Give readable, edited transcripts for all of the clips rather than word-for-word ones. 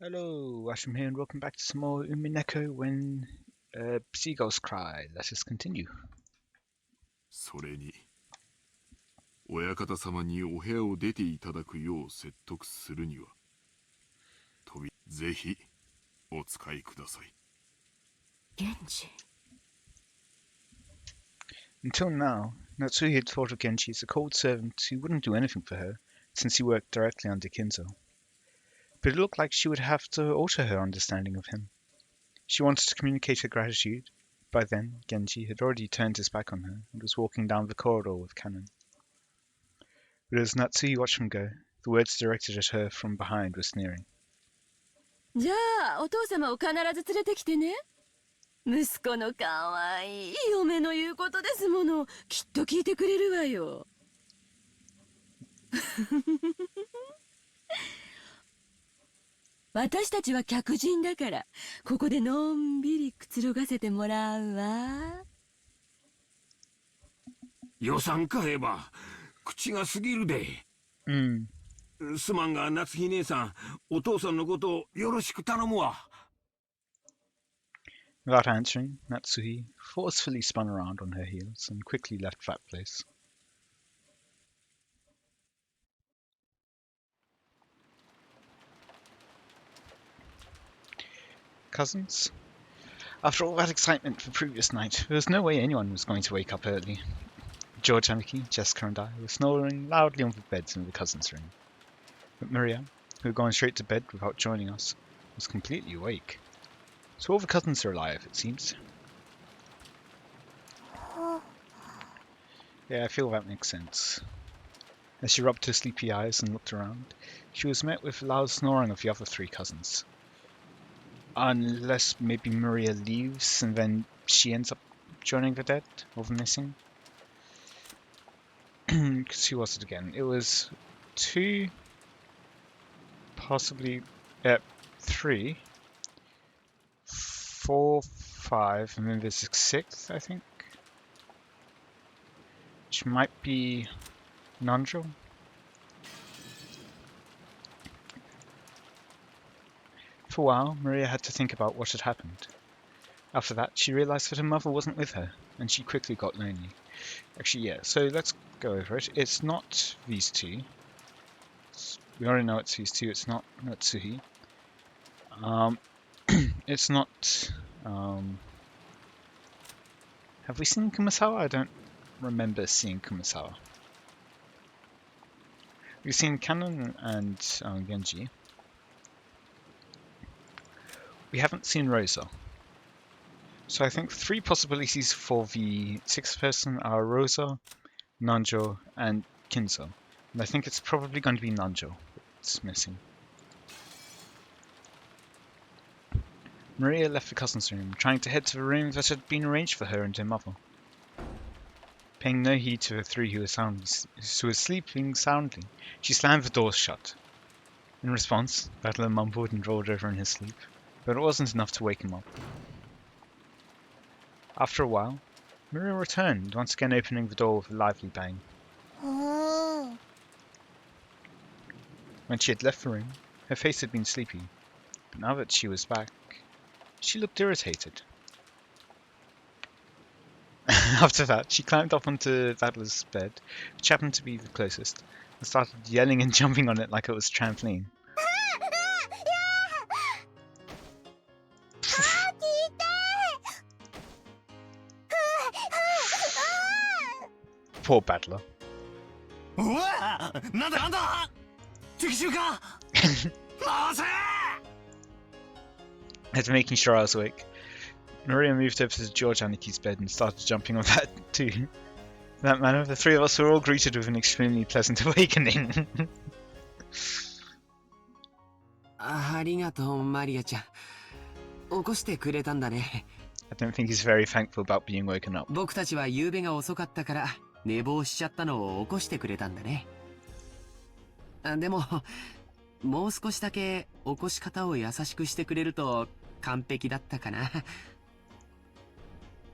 Hello, Watem here, and welcome back to some more Umineko When Seagulls Cry. Let us continue. それに、親方様にお部屋を出ていただくよう説得するには、ぜひお使いください。Genji. Until now, Natsuhi had thought of Genji as a cold servant who wouldn't do anything for her, since he worked directly under Kinzo. But it looked like she would have to alter her understanding of him. She wanted to communicate her gratitude. By then, Genji had already turned his back on her and was walking down the corridor with Cannon. But as Natsuhi watched him go, the words directed at her from behind were sneering. じゃあ、お父様を必ず連れてきてね。息子のかわいい嫁の言うことですもの。きっと聞いてくれるわよ。私たちは客人だから、ここでのんびりくつろがせてもらうわ。予算買えば口が過ぎるで。すまんが夏日姉さん、お父さんのことをよろしく頼むわ。Without answering, Natsuhi forcefully spun around on her heels and quickly left that place. Cousins? After all that excitement the previous night, there was no way anyone was going to wake up early. George, Aniki, Jessica and I were snoring loudly on the beds in the cousins' room. But Maria, who had gone straight to bed without joining us, was completely awake. So all the cousins are alive, it seems. Yeah, I feel that makes sense. As she rubbed her sleepy eyes and looked around, she was met with loud snoring of the other three cousins. Unless maybe Maria leaves and then she ends up joining the dead or the missing. Because who was it again? It was 2, possibly 3, 4, 5, and then there's a 6th, I think. Which might be Nanjo. For a while, Maria had to think about what had happened. After that, she realized that her mother wasn't with her, and she quickly got lonely. Actually, yeah, so let's go over it. It's not these two. We already know it's these two. It's not Natsuhi. It's not... have we seen Kumasawa? I don't remember seeing Kumasawa. We've seen Kanon and Genji. We haven't seen Rosa. So I think 3 possibilities for the 6th person are Rosa, Nanjo, and Kinzo. And I think it's probably going to be Nanjo that's missing. Maria left the cousin's room, trying to head to the room that had been arranged for her and her mother. Paying no heed to the 3 who were sleeping soundly, she slammed the doors shut. In response, Battler mumbled and rolled over in his sleep, but it wasn't enough to wake him up. After a while, Maria returned, once again opening the door with a lively bang. When she had left the room, her face had been sleepy, but now that she was back, she looked irritated. After that, she climbed up onto Vadler's bed, which happened to be the closest, and started yelling and jumping on it like it was a trampoline. Poor Battler. After making sure I was awake, Maria moved over to George Aniki's bed and started jumping on that too. In that manner, the 3 of us were all greeted with an extremely pleasant awakening. ありがとう、マリアちゃん。起こしてくれたんだね。I don't think he's very thankful about being woken up. 僕たちは夕べが遅かったから寝坊しちゃったのを起こしてくれたんだね。でも、もう少しだけ起こし方を優しくしてくれると完璧だったかな。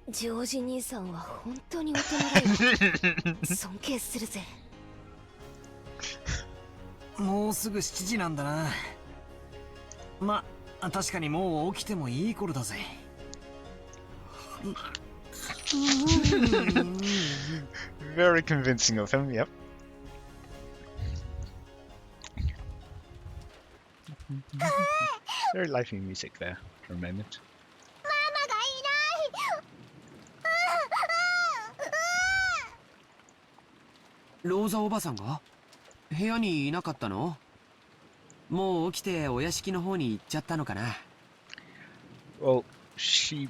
ジョージ兄さんは本当に大人だよ。尊敬するぜ。もうすぐ7時なんだな。ま、確かにもう起きてもいい頃だぜ。Very convincing of him, yep. Very lively music there for a moment. ママがいない。ローザおばさんが部屋にいなかったの？もう起きてお屋敷の方に行っちゃったのかな。 Well, she...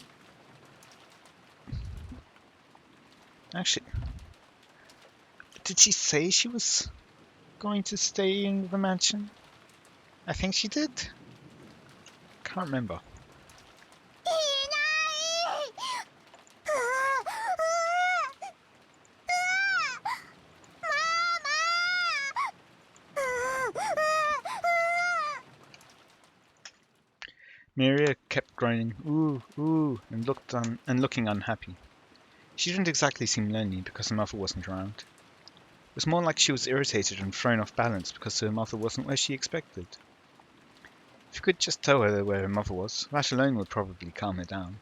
Actually... Did she say she was going to stay in the mansion? I think she did. Can't remember. いない。Miria kept groaning, ooh, ooh, and looking unhappy. She didn't exactly seem lonely because her mother wasn't around. It was more like she was irritated and thrown off balance because her mother wasn't where she expected. If you could just tell her where her mother was, that alone would probably calm her down.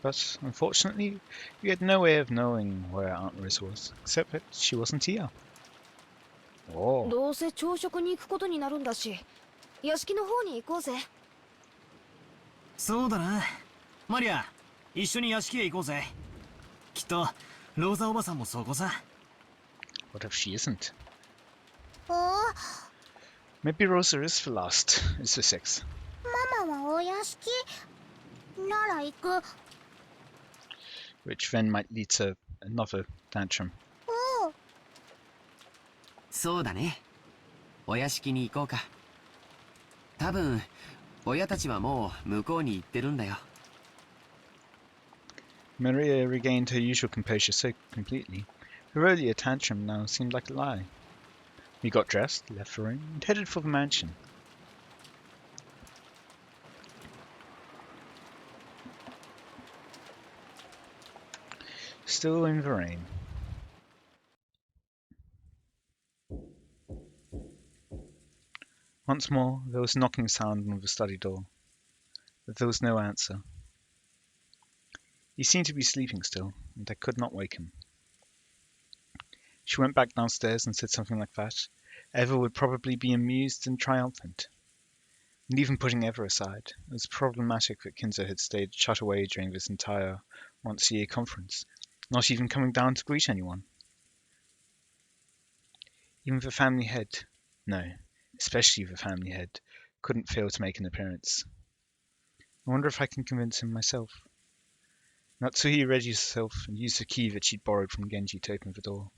But, unfortunately, we had no way of knowing where Aunt Rose was, except that she wasn't here. Oh. どうせ朝食に行くことになるんだし、屋敷の方に行こうぜ。そうだな。マリア、一緒に屋敷へ行こうぜ。きっとローザおばさんもそこさ。What if she isn't? お Maybe Rosa is for last, is for sixth. ママはお屋敷なら行く。Which then might lead to another tantrum. おう。そうだね。お屋敷に行こうか。多分親たちはもう向こうに行ってるんだよ。Maria regained her usual composure so completely. Her earlier tantrum now seemed like a lie. We got dressed, left the room, and headed for the mansion. Still in the rain. Once more, there was a knocking sound on the study door, but there was no answer. He seemed to be sleeping still, and I could not wake him. She went back downstairs and said something like that. Eva would probably be amused and triumphant. And even putting Eva aside, it was problematic that Kinzo had stayed shut away during this entire once-a-year conference, not even coming down to greet anyone. Even the family head, no, especially the family head, couldn't fail to make an appearance. I wonder if I can convince him myself. Natsuhi readied herself and used the key that she'd borrowed from Genji to open the door.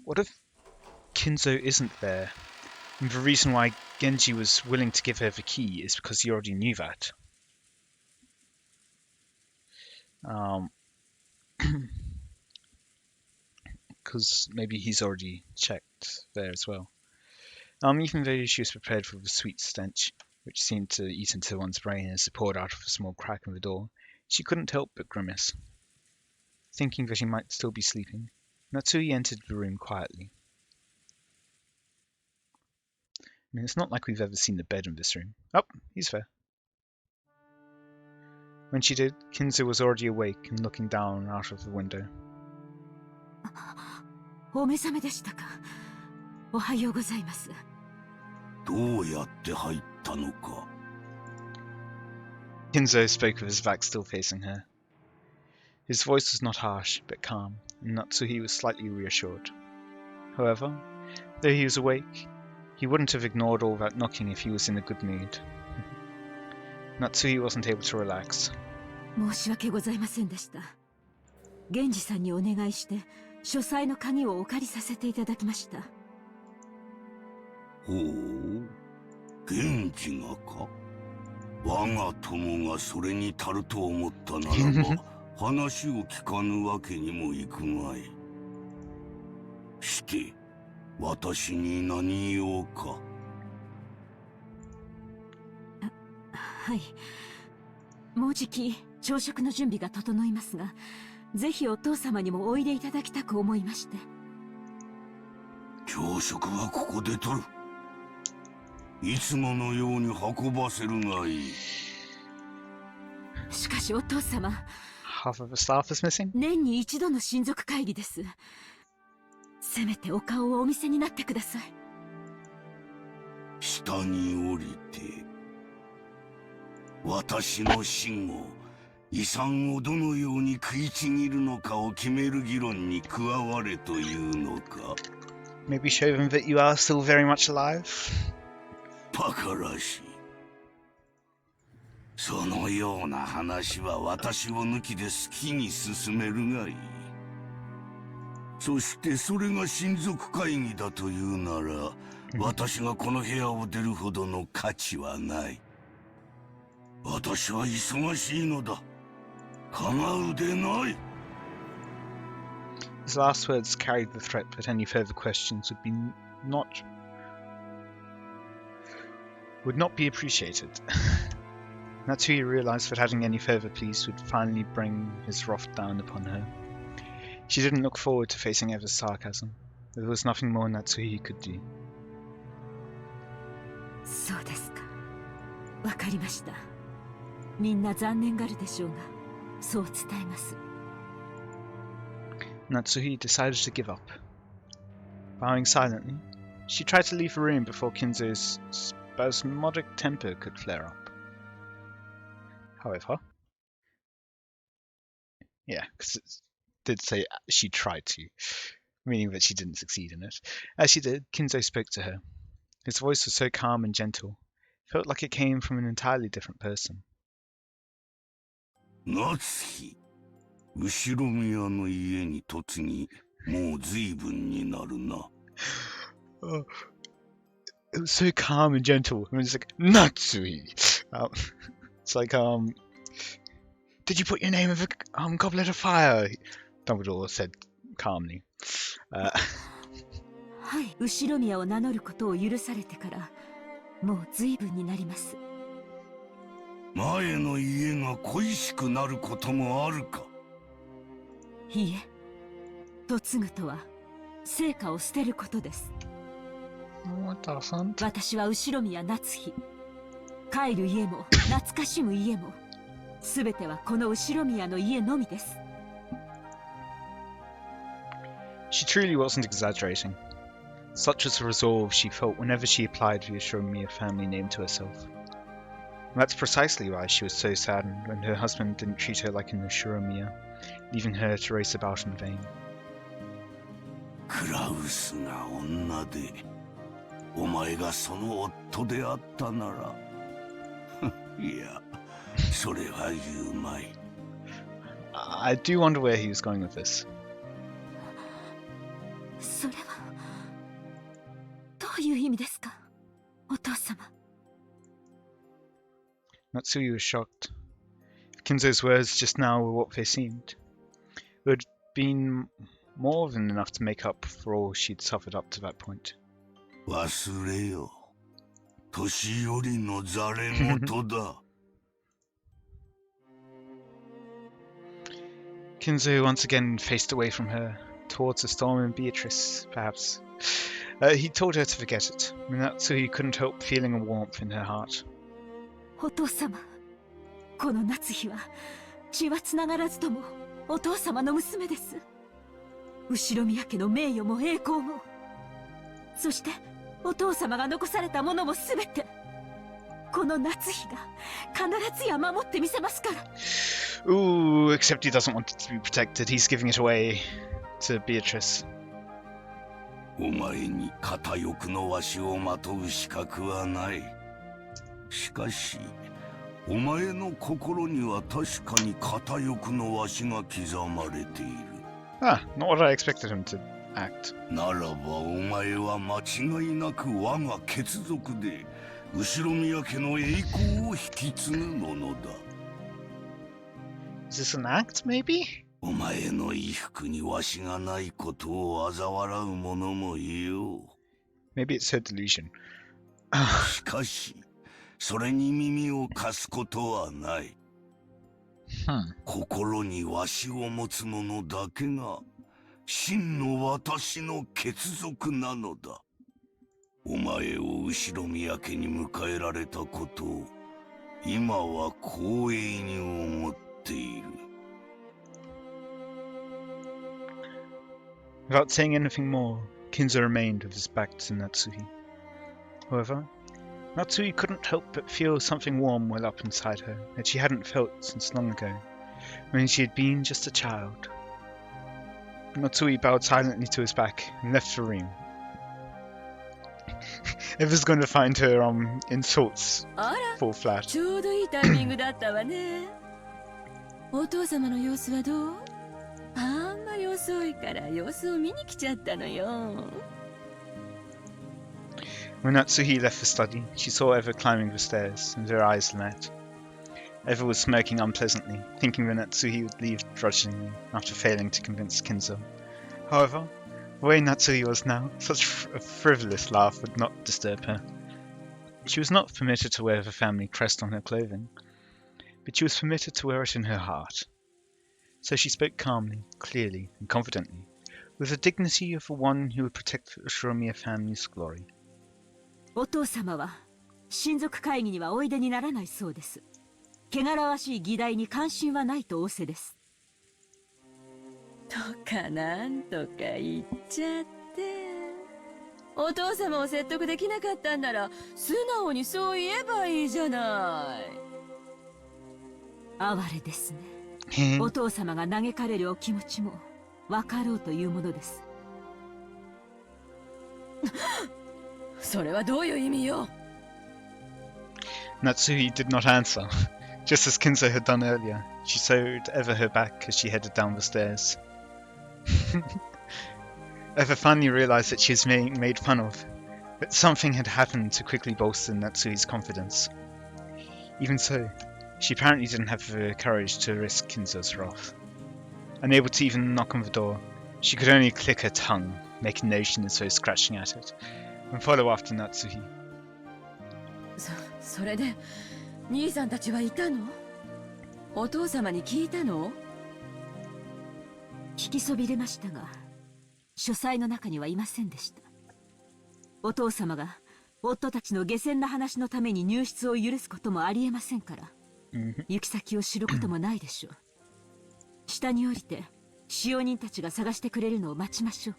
What if Kinzo isn't there? And the reason why Genji was willing to give her the key is because he already knew that. Because maybe he's already checked there as well. Even though she was prepared for the sweet stench, which seemed to eat into one's brain as it poured out of a small crack in the door, she couldn't help but grimace. Thinking that he might still be sleeping, Natsui entered the room quietly. I mean, it's not like we've ever seen the bed in this room. Oh, he's there. When she did, Kinzo was already awake and looking down out of the window. お目覚めでしたか。おはようございます。どうやって入ったのか。Kinzo spoke with his back still facing her. His voice was not harsh, but calm, and Natsuhi was slightly reassured. However, though he was awake, he wouldn't have ignored all that knocking if he was in a good mood. Natsuhi wasn't able to relax. 申し訳ございませんでした。源氏さんにお願いして書斎の鍵をお借りさせていただきました。ほう、源氏がか。我が友がそれに足ると思ったならば話を聞かぬわけにもいくまい。して私に何用か。はい。もうじき朝食の準備が整いますが、ぜひお父様にもおいでいただきたく思いまして。朝食はここでとる。いつものように運ばせるがいい。しかしお父様、 Half of the staff is missing? 年に一度の親族会議です。せめてお顔をお見せになってください。下に降りて、私の死後、遺産をどのように食いちぎるのかを決める議論に加われというのか。Maybe show them that you are still very much alive? バカらしい。そのような話は私を抜きで好きに進めるがいい。そしてそれが親族会議だというなら、私がこの部屋を出るほどの価値はない。私は忙しいのだ。構うでない。His last words carried the threat that any further questions would not be appreciated. Natsui realized that adding any further pleas would finally bring his wrath down upon her. She didn't look forward to facing Eva's sarcasm. There was nothing more Natsui could do. そうですか。わかりました。みんな残念がるでしょうが、そう伝えます。Natsuhi decided to give up. Bowing silently, she tried to leave the room before Kinzo's spasmodic temper could flare up. However, yeah, because it did say she tried to, meaning that she didn't succeed in it. As she did, Kinzo spoke to her. His voice was so calm and gentle, it felt like it came from an entirely different person. 夏日、後ろ宮の家に嫁ぎ、もう随分になるな。Oh, it was so calm and gentle. I mean, it's like, Natsui! It's like, did you put your name in the goblet of fire? Dumbledore said calmly. はい、後ろ宮を名乗ることを許されてからもう随分になります。前の家が恋しくなることもあるか。いいえ、嫁ぐとは成果を捨てることです。私は後ろ宮夏日、帰る家も懐かしむ家も全てはこの後ろ宮の家のみです。 She truly wasn't exaggerating. Such was the resolve she felt whenever she applied the Ushiromiya family name to herself. And that's precisely why she was so saddened when her husband didn't treat her like an Ushiromiya, leaving her to race about in vain. クラウスが女で、お前がその夫であったなら、いや、それは言うまい。I do wonder where he was going with this. それはどういう意味ですか、お父様。 Natsui was shocked. Kinzo's words just now were what they seemed. It had been more than enough to make up for all she'd suffered up to that point. 忘れよ。年寄りのざれ言だ。Kinzo once again faced away from her, towards the storm and Beatrice, perhaps. He told her to forget it, and Natsui couldn't help feeling a warmth in her heart. お父様、この夏日は血はつながらずともお父様の娘です。後宮家の名誉も栄光も、そしてお父様が残されたものもすべて、この夏日が必ずや守ってみせますから。 Ooh, except he doesn't want it to be protected. He's giving it away to Beatrice. お前に片翼のわしをまとう資格はない。しかし、お前の心には確かに片翼のわしが刻まれている。Ah, not what I expected him to act. ならばお前は間違いなく我が血族で、後宮家の栄光を引き継ぐものだ。Is this an act, maybe? お前の衣服にわしがないことを嘲笑う者もいよう。Maybe it's her delusion. しかし、それに耳を貸すことはない。心にわしを持つ者だけが真の私の血族なのだ。お前を後ろ宮家に迎えられたことを今は光栄に思っている。 Without saying anything more, Kinzo remained with his back to Natsuhi. However, Natsuhi couldn't help but feel something warm well up inside her that she hadn't felt since long ago, when she had been just a child. Natsuhi bowed silently to his back and left the room. Eva's going to find her insults fall flat. ちょうどいいタイミングだったわね。お父様の様子はどう？あんまり遅いから様子を見に来ちゃったのよ。 When Natsuhi left the study, she saw Eva climbing the stairs, and their eyes met. Eva was smirking unpleasantly, thinking that Natsuhi would leave grudgingly after failing to convince Kinzo. However, the way Natsuhi was now, such a frivolous laugh would not disturb her. She was not permitted to wear the family crest on her clothing, but she was permitted to wear it in her heart. So she spoke calmly, clearly, and confidently, with the dignity of one who would protect the Shiromiya family's glory. お父様は親族会議にはおいでにならないそうです。汚らわしい議題に関心はないと仰せです。とかなんとか言っちゃって。お父様を説得できなかったんなら素直にそう言えばいいじゃない。哀れですね。お父様が嘆かれるお気持ちも分かろうというものです。それはどういう意味よ。 Natsuhi did not answer. Just as Kinzo had done earlier, she showed Eva her back as she headed down the stairs. Eva finally realized that she was being made fun of, but something had happened to quickly bolster Natsuhi's confidence. Even so, she apparently didn't have the courage to risk Kinzo's wrath. Unable to even knock on the door, she could only click her tongue, making notion as though scratching at it, and follow after Natsuhi. それで兄さんたちはいたの？お父様に聞いたの？聞きそびれましたが、書斎の中にはいませんでした。お父様が夫たちの下船な話のために入室を許すこともありえませんから、行き先を知ることもないでしょう。下に降りて使用人たちが探してくれるのを待ちましょう。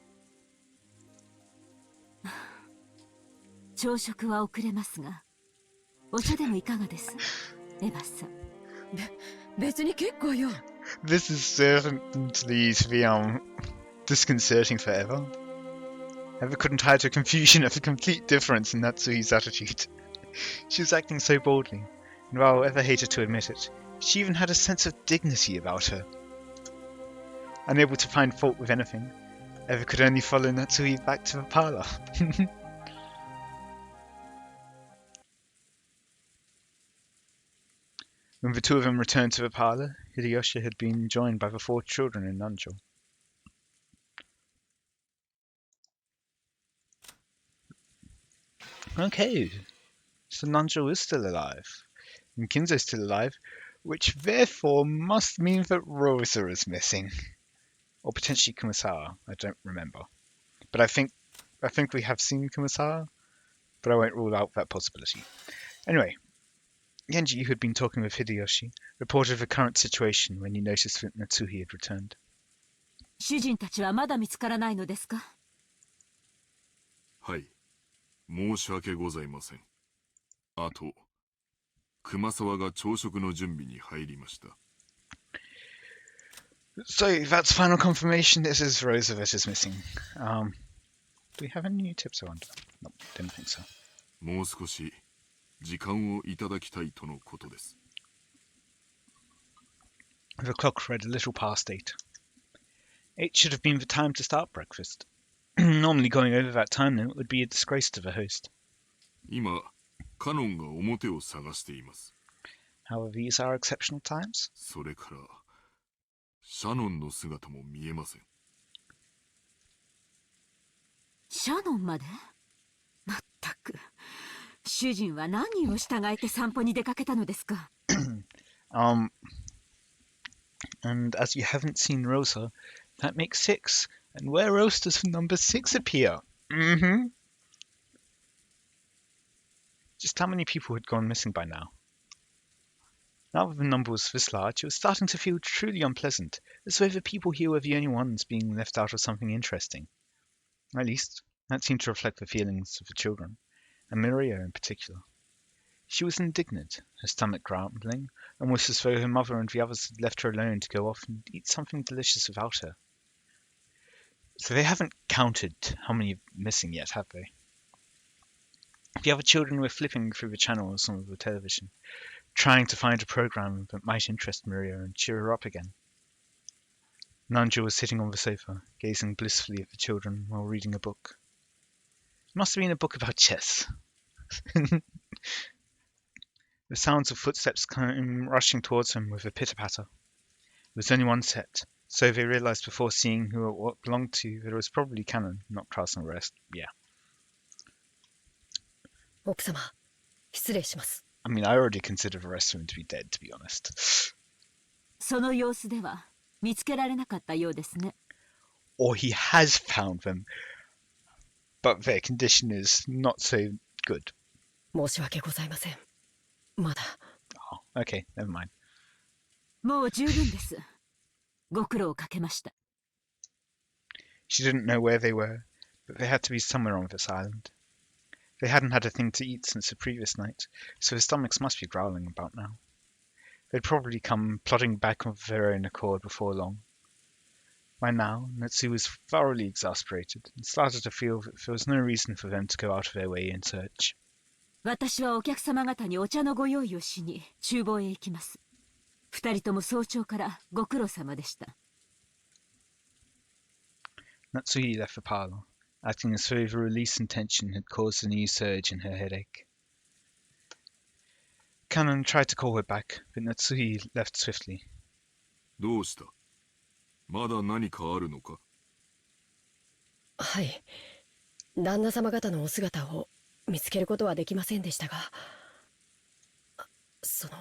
朝食は遅れますが、お茶でもいかがです？エヴァさん。別に結構よ。This is certainly to be disconcerting for Eva. Eva couldn't hide her confusion at the complete difference in Natsuhi's attitude. She was acting so boldly, and while Eva hated to admit it, she even had a sense of dignity about her. Unable to find fault with anything, Eva could only follow Natsuhi back to the parlor. When the two of them returned to the parlor, Hideyoshi had been joined by the 4 children in Nanjo. Okay, so Nanjo is still alive, and Kinzo is still alive, which therefore must mean that Rosa is missing. Or potentially Kumasawa, I don't remember. But I think we have seen Kumasawa, but I won't rule out that possibility. Anyway, Genji, who had been talking with Hideyoshi, reported the current situation when he noticed that Natsuhi had returned. 主人たちはまだ見つからないのですか？はい、申し訳ございません。あと、熊沢が朝食の準備に入りました。So that's final confirmation. This is Rosa that is missing. Do we have any new tips? I wonder. No, didn't think so. もう少し時間をいただきたいとのことです。The clock read a little past 8. 8 should have been the time to start breakfast. Normally going over that time limit would be a disgrace to the host. 今、カノンが表を探しています。However, these are exceptional times. それから、シャノンの姿も見えません。シャノンまで？まったく。主人は何を従えて散歩に出かけたのですか？ And as you haven't seen Rosa, that makes 6. And where else does number 6 appear? Just how many people had gone missing by now? Now that the number was this large, it was starting to feel truly unpleasant, as though the people here were the only ones being left out of something interesting. At least, that seemed to reflect the feelings of the children, and Miria in particular. She was indignant, her stomach grumbling, almost as though her mother and the others had left her alone to go off and eat something delicious without her. So they haven't counted how many are missing yet, have they? The other children were flipping through the channels on the television, trying to find a program that might interest Miria and cheer her up again. Nanja was sitting on the sofa, gazing blissfully at the children while reading a book. It must have been a book about chess. The sounds of footsteps came rushing towards him with a pitter-patter. There was only one set, so they realized before seeing who it belonged to that it was probably Canon, not Castle Rest. Yeah. 奥様、失礼します。 I mean, I already consider the rest of them to be dead, to be honest. その様子では見つけられなかったようですね。 Or he has found them, but their condition is not so good. 申し訳ございません。まだ。 Oh, okay, never mind. もう十分です。ご苦労をかけました。 She didn't know where they were, but they had to be somewhere on this island. They hadn't had a thing to eat since the previous night, so their stomachs must be growling about now. They'd probably come plodding back of their own accord before long. By now, Natsu was thoroughly exasperated and started to feel that there was no reason for them to go out of their way in search. 私はお客様方にお茶のご用意をしに厨房へ行きます。二人とも早朝からご苦労様でした。 Natsuhi left the parlour, acting as though the release in tension had caused a new surge in her headache. Canon tried to call her back, but Natsuhi left swiftly. どうした？まだ何かあるのか？はい。旦那様方のお姿を見つけることはできませんでしたが、その。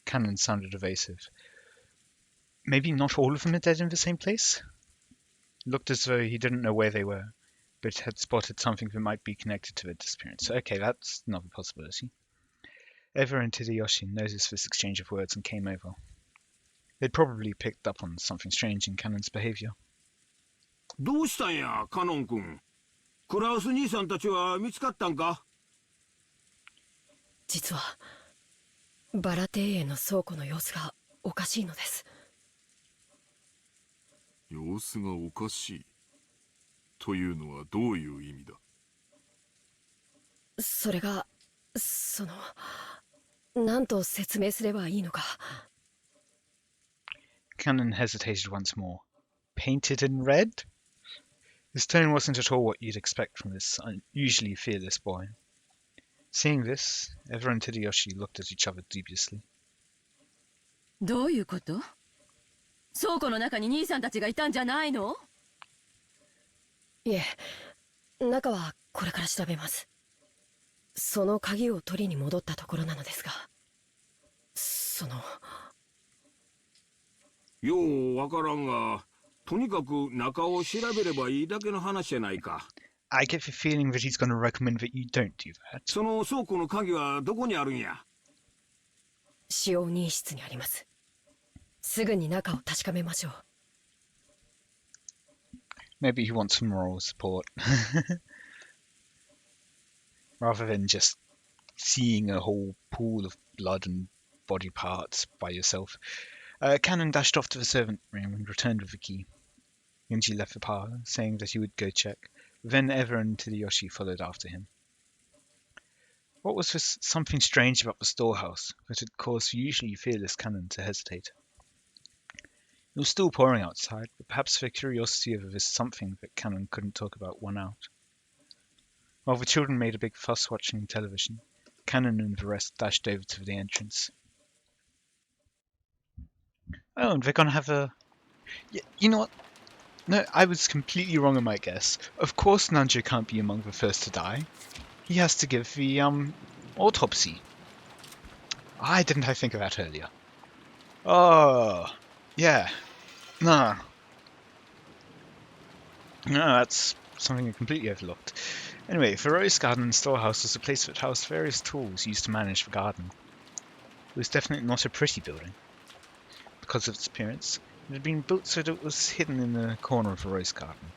Canon sounded evasive. Maybe not all of them are dead in the same place? It looked as though he didn't know where they were, but had spotted something that might be connected to their disappearance. Okay, that's another possibility. Eva and Hideyoshi noticed this exchange of words and came over. They'd probably picked up on something strange in Canon's behavior. どうしたんや、カノン君。クラウス兄さんたちは見つかったんか？実はバラ庭園の倉庫の様子がおかしいのです。様子がおかしいというのはどういう意味だ？それが何と説明すればいいのか。 Canon hesitated once more. Painted in red? His tone wasn't at all what you'd expect from this unusually fearless boy. Seeing this, Eva and Hideyoshi looked at each other dubiously. どういうこと？倉庫の中に兄さんたちがいたんじゃないの？いえ、中はこれから調べます。その鍵を取りに戻ったところなのですが、ようわからんが、とにかく中を調べればいいだけの話じゃないか。I get the feeling that he's going to recommend that you don't do that. その倉庫の鍵はどこにあるんや？使用人室にあります。すぐに中を確かめましょう。Maybe he wants some moral support. Rather than just seeing a whole pool of blood and body parts by yourself. Canon dashed off to the servant room and returned with the key. Genji left the parlour, saying that he would go check. Then Eva and Hideyoshi followed after him. What was this something strange about the storehouse that had caused the usually fearless Canon to hesitate? It was still pouring outside, but perhaps the curiosity over this something that Canon couldn't talk about won out. While the children made a big fuss watching television, Canon and the rest dashed over to the entrance. Oh, and they're gonna have a... Yeah, you know what? No, I was completely wrong in my guess. Of course Nanjo can't be among the first to die. He has to give the, autopsy. Why didn't I think of that earlier? Oh, yeah. No, that's something I completely overlooked. Anyway, the rose garden and storehouse was a place that housed various tools used to manage the garden. It was definitely not a pretty building. Because of its appearance, it had been built so that it was hidden in the corner of the rose garden.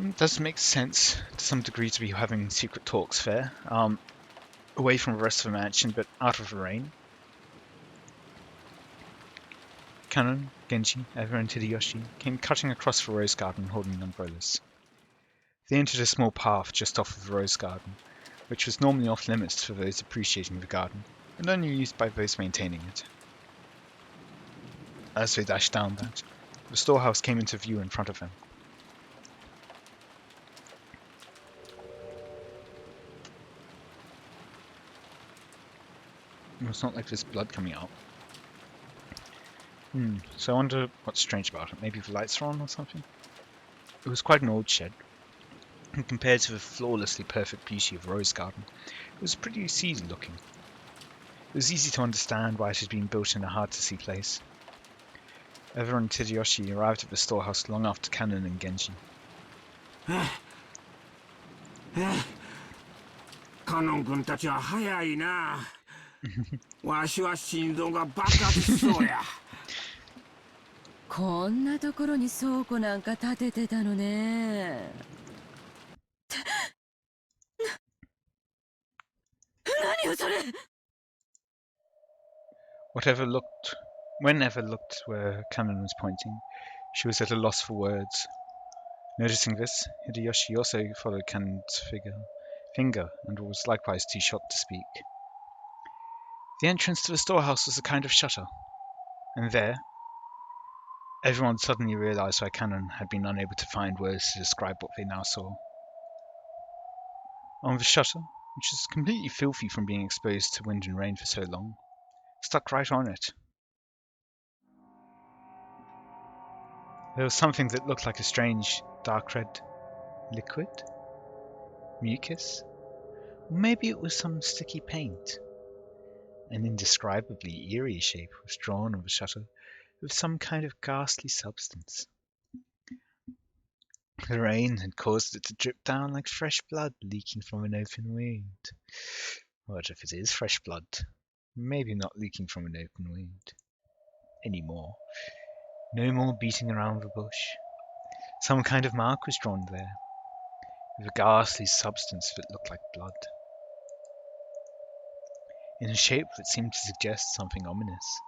It does make sense to some degree to be having secret talks there, away from the rest of the mansion, but out of the rain. Kanon, Genji, Eva, and Hideyoshi came cutting across the rose garden holding umbrellas. They entered a small path just off of the rose garden, which was normally off limits for those appreciating the garden, and only used by those maintaining it. As they dashed down that, the storehouse came into view in front of them. It's not like there's blood coming out. So I wonder what's strange about it. Maybe the lights are on or something? It was quite an old shed, and compared to the flawlessly perfect beauty of Rose Garden, it was pretty seedy looking. It was easy to understand why it had been built in a hard-to-see place. Eva and Hideyoshi arrived at the storehouse long after Kanon and Genji. カノン君たちは早いな。わしは心臓が爆発しそうや。こんなところに倉庫なんか建ててたのね。何よそれ。 Whenever looked where Kanon was pointing, she was at a loss for words. Noticing this, Hideyoshi also followed Kanon's finger and was likewise too shocked to speak. The entrance to the storehouse was a kind of shutter, and there, everyone suddenly realized why Kanon had been unable to find words to describe what they now saw. On the shutter, which was completely filthy from being exposed to wind and rain for so long, stuck right on it. There was something that looked like a strange, dark red liquid? Mucus? Or maybe it was some sticky paint. An indescribably eerie shape was drawn on the shutter with some kind of ghastly substance. The rain had caused it to drip down like fresh blood leaking from an open wound. What if it is fresh blood? Maybe not leaking from an open wound. Anymore. No more beating around the bush. Some kind of mark was drawn there, with a ghastly substance that looked like blood. In a shape that seemed to suggest something ominous.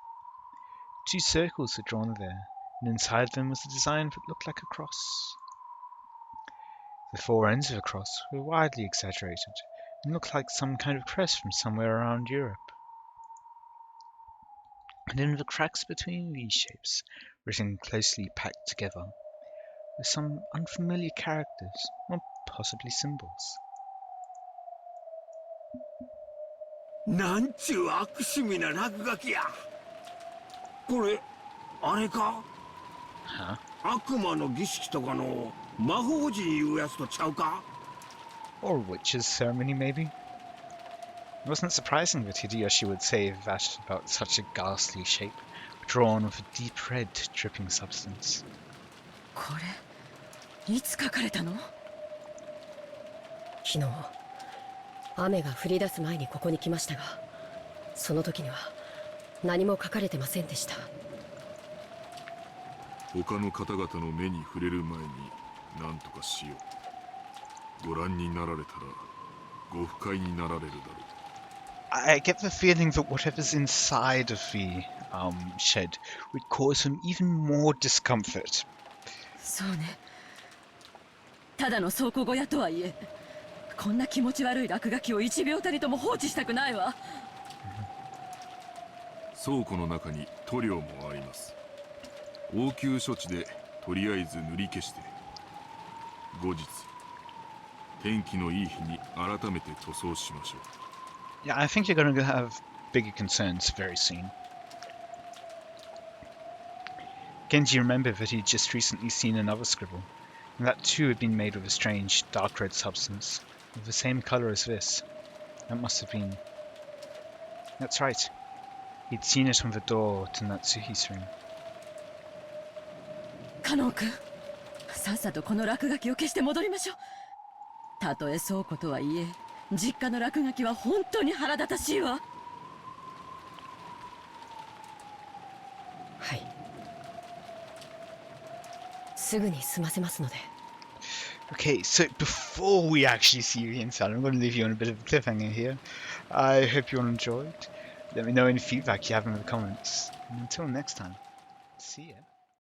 2 circles were drawn there, and inside them was a design that looked like a cross. The 4 ends of the cross were widely exaggerated, and looked like some kind of crest from somewhere around Europe. And in the cracks between these shapes, written closely packed together, were some unfamiliar characters, or possibly symbols. なんちゅう悪趣味な落書きや。これ、あれか？ Huh? 悪魔の儀式とかの魔法陣いうやつとちゃうか？ Or a witch's ceremony, maybe? It wasn't surprising that Hideyoshi would say that about such a ghastly shape, drawn with a deep red, dripping substance. これいつ書かれたの？昨日雨が降り出す前にここに来ましたが、その時には何も書かれてませんでした。他の方々の目に触れる前に何とかしよう。ご覧になられたらご不快になられるだろう。 I get the feeling that whatever's inside of the shed would cause him even more discomfort. そうね。ただの倉庫小屋とはいえ、こんな気持ち悪い落書きを1秒たりとも放置したくないわ。倉庫の中に塗料もあります。応急処置でとりあえず塗り消して、後日天気のいい日に改めて塗装しましょう。 Yeah, I think you're going to have bigger concerns very soon. Genji remembered that he'd just recently seen another scribble, and that too had been made with a strange, dark red substance, of the same color as this. That must have been... That's right. He'd seen it on the door to Natsuhi's room. カノン君、さっさとこの落書きを消して戻りましょう。たとえ倉庫とはいえ実家の落書きは本当に腹立たしいわ。はい。すぐに済ませますので。 Okay, so before we actually see you inside, I'm going to leave you on a bit of a cliffhanger here. I hope you all enjoyed. Let me know any feedback you have in the comments. And until next time, see ya.